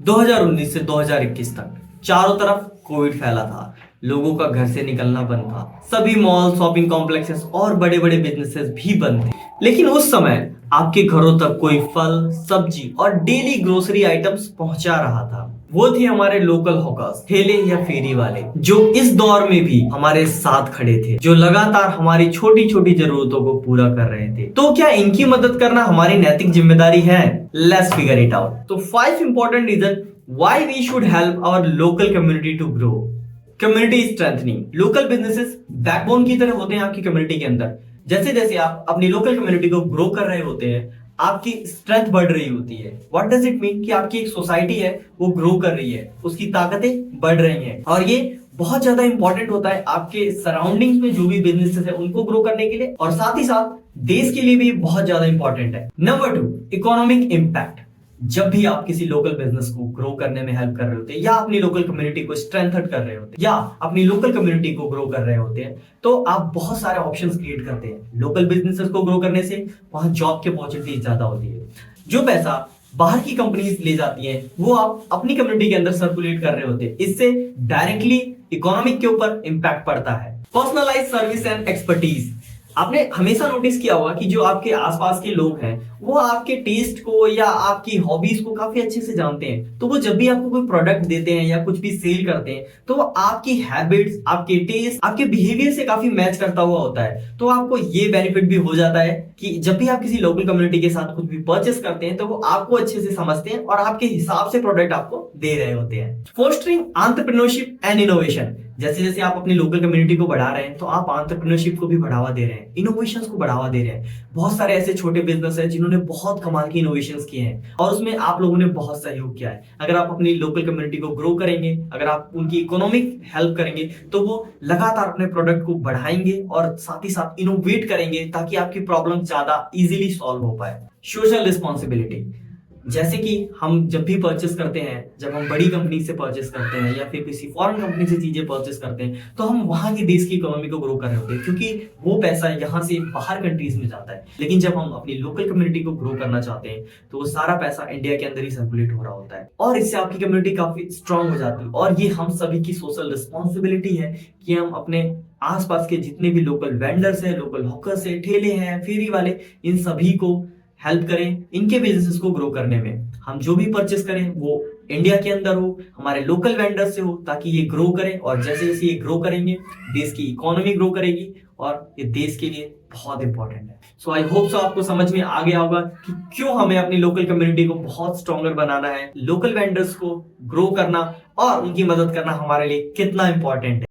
2019 से 2021 तक चारों तरफ कोविड फैला था। लोगों का घर से निकलना बंद था। सभी मॉल, शॉपिंग कॉम्प्लेक्सेस और बड़े बड़े बिजनेसेस भी बंद थे। लेकिन उस समय आपके घरों तक कोई फल, सब्जी और डेली ग्रोसरी आइटम्स पहुंचा रहा था। वो थे हमारे लोकल हॉकर्स, ठेले या फेरी वाले, जो इस दौर में भी हमारे साथ खड़े थे, जो लगातार हमारी छोटी छोटी जरूरतों को पूरा कर रहे थे। तो क्या इनकी मदद करना हमारी नैतिक जिम्मेदारी है? Let's figure it out. तो 5 important reason why we should help our local community to grow. Community strengthening. Local businesses backbone की तरह होते हैं आपकी कम्युनिटी के अंदर। जैसे जैसे आप अपनी लोकल कम्युनिटी को ग्रो कर रहे होते हैं, आपकी स्ट्रेंथ बढ़ रही होती है। What does it mean? कि आपकी एक सोसाइटी है वो ग्रो कर रही है, उसकी ताकतें बढ़ रही हैं। और ये बहुत ज्यादा इंपॉर्टेंट होता है आपके सराउंडिंग्स में जो भी बिजनेसेस है उनको ग्रो करने के लिए, और साथ ही साथ देश के लिए भी बहुत ज्यादा इंपॉर्टेंट है। Number 2, economic impact. जब भी आप किसी लोकल बिजनेस को ग्रो करने में हेल्प कर रहे होते हैं, या अपनी लोकल कम्युनिटी को स्ट्रेंथन कर रहे होते हैं, या अपनी लोकल कम्युनिटी को ग्रो कर रहे होते हैं, तो आप बहुत सारे ऑप्शंस क्रिएट करते हैं। लोकल बिजनेसेस को ग्रो करने से वहां जॉब की अपॉर्चुनिटी ज्यादा होती है। जो पैसा बाहर की कंपनीज ले जाती हैं वो आप अपनी कम्युनिटी के अंदर सर्कुलेट कर रहे होते हैं। इससे डायरेक्टली इकोनॉमिक के ऊपर इंपैक्ट पड़ता है। Personalise service and expertise. आपने हमेशा नोटिस किया होगा कि जो आपके आसपास के लोग हैं वो आपके टेस्ट को या आपकी हॉबीज को काफी अच्छे से जानते हैं। तो वो जब भी आपको कोई प्रोडक्ट देते हैं या कुछ भी सेल करते हैं तो वो आपकी हैबिट्स, आपके टेस्ट, आपके बिहेवियर से काफी मैच करता हुआ होता है। तो आपको ये बेनिफिट भी हो जाता है कि जब भी आप किसी लोकल कम्युनिटी के साथ कुछ भी परचेस करते हैं तो वो आपको अच्छे से समझते हैं और आपके हिसाब से प्रोडक्ट आपको दे रहे होते हैं। Fostering entrepreneurship and innovation. जैसे जैसे आप अपनी लोकल कम्युनिटी को बढ़ा रहे हैं तो आप एंटरप्रेन्योरशिप को भी बढ़ावा दे रहे हैं, इनोवेशंस को बढ़ावा दे रहे हैं। बहुत सारे ऐसे छोटे बिजनेस हैं जिन्होंने बहुत कमाल के इनोवेशंस किए हैं और उसमें आप लोगों ने बहुत सहयोग किया है। अगर आप अपनी लोकल कम्युनिटी को ग्रो करेंगे, अगर आप उनकी इकोनॉमिक हेल्प करेंगे तो वो लगातार अपने प्रोडक्ट को बढ़ाएंगे और साथ ही साथ इनोवेट करेंगे ताकि आपकी प्रॉब्लम ज्यादा इजीली सॉल्व हो पाए। Social responsibility. जैसे कि हम जब भी परचेस करते हैं, जब हम बड़ी कंपनी से परचेस करते हैं या फिर किसी फॉरेन कंपनी से चीजें परचेस करते हैं तो हम वहां के देश की इकोनॉमी को ग्रो कर रहे होते हैं, क्योंकि वो पैसा यहाँ से बाहर कंट्रीज में जाता है। लेकिन जब हम अपनी लोकल कम्युनिटी को ग्रो करना चाहते हैं तो वो सारा पैसा इंडिया के अंदर ही सर्कुलेट हो रहा होता है और इससे आपकी कम्युनिटी काफी स्ट्रांग हो जाती है। और ये हम सभी की सोशल रिस्पॉन्सिबिलिटी है कि हम अपने आसपास के जितने भी लोकल वेंडर्स हैं, लोकल हॉकर्स हैं, ठेले हैं, फेरी वाले, इन सभी को हेल्प करें इनके बिजनेस को ग्रो करने में। हम जो भी परचेस करें वो इंडिया के अंदर हो, हमारे लोकल वेंडर से हो, ताकि ये ग्रो करें। और जैसे जैसे ये ग्रो करेंगे देश की इकोनॉमी ग्रो करेगी और ये देश के लिए बहुत इंपॉर्टेंट है। सो आई होप सो आपको समझ में आ गया होगा कि क्यों हमें अपनी लोकल कम्युनिटी को बहुत स्ट्रॉन्गर बनाना है, लोकल वेंडर्स को ग्रो करना और उनकी मदद करना हमारे लिए कितना इंपॉर्टेंट है।